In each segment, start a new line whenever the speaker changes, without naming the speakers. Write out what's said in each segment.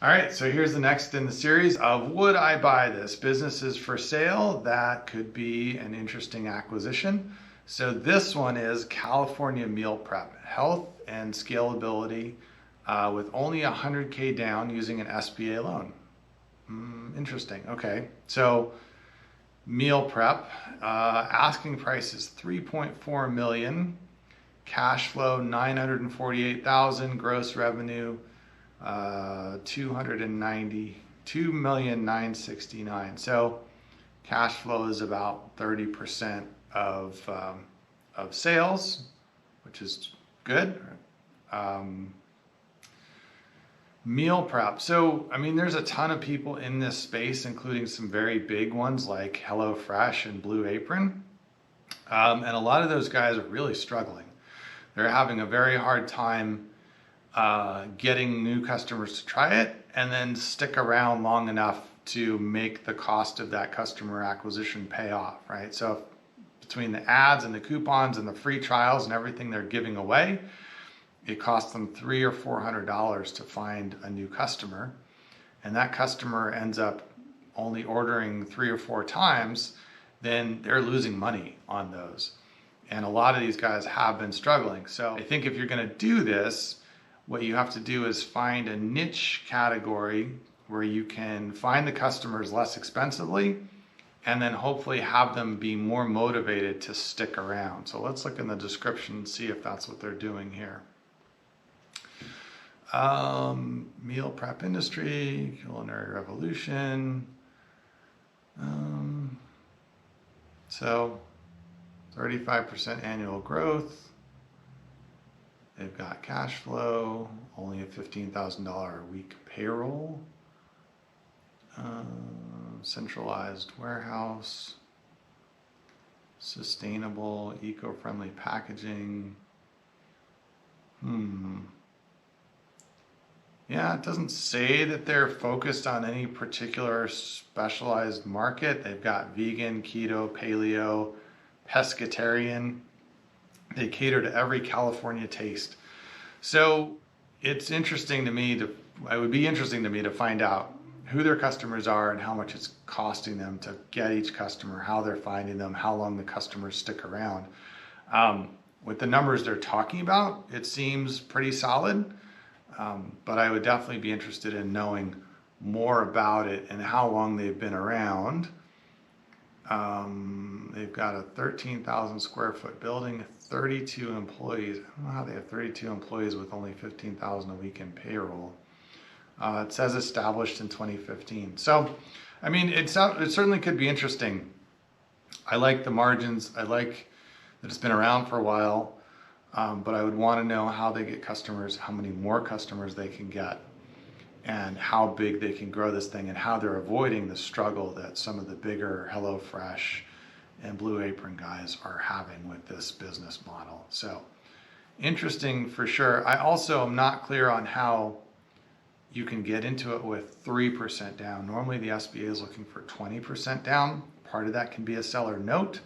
All right, so here's the next in the series of would I buy this? Businesses for sale that could be an interesting acquisition. So this one is California Meal Prep, health and scalability with only 100K down using an SBA loan. Interesting. Okay, so meal prep, asking price is 3.4 million, cash flow 948,000, gross revenue 292,969. So cash flow is about 30% of sales, which is good. Um, Meal prep. So, I mean, there's a ton of people in this space, including some very big ones like HelloFresh and Blue Apron. And a lot of those guys are really struggling. They're having a very hard time getting new customers to try it and then stick around long enough to make the cost of that customer acquisition pay off, right? So between the ads and the coupons and the free trials and everything they're giving away, it costs them $300 or $400 to find a new customer. And that customer ends up only ordering 3 or 4 times, then they're losing money on those. And a lot of these guys have been struggling. So I think if you're going to do this, what you have to do is find a niche category where you can find the customers less expensively and then hopefully have them be more motivated to stick around. So let's look in the description and see if that's what they're doing here. Meal prep industry, culinary revolution. So 35% annual growth. They've got cash flow, only a $15,000 a week payroll, centralized warehouse, sustainable, eco-friendly packaging. Yeah, it doesn't say that they're focused on any particular specialized market. They've got vegan, keto, paleo, pescatarian. They cater to every California taste. So it's interesting to me it would be interesting to me to find out who their customers are and how much it's costing them to get each customer, how they're finding them, how long the customers stick around. With the numbers they're talking about, it seems pretty solid. But I would definitely be interested in knowing more about it and how long they've been around. They've got a 13,000 square foot building, 32 employees. I don't know how they have 32 employees with only 15,000 a week in payroll. It says established in 2015. So, I mean, it certainly could be interesting. I like the margins. I like that it's been around for a while. But I would want to know how they get customers, how many more customers they can get, and how big they can grow this thing, and how they're avoiding the struggle that some of the bigger HelloFresh and Blue Apron guys are having with this business model. So interesting for sure. I also am not clear on how you can get into it with 3% down. Normally the SBA is looking for 20% down. Part of that can be a seller note.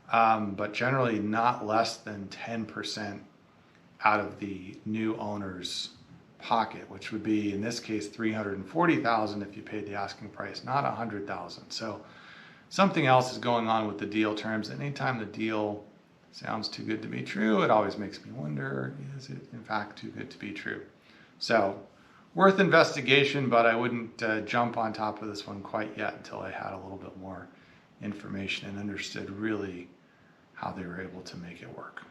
But generally not less than 10% out of the new owner's pocket, which would be in this case $340,000 if you paid the asking price, not $100,000. So something else is going on with the deal terms. Anytime the deal sounds too good to be true, it always makes me wonder, is it in fact too good to be true? So worth investigation, but I wouldn't jump on top of this one quite yet until I had a little bit more information and understood really how they were able to make it work.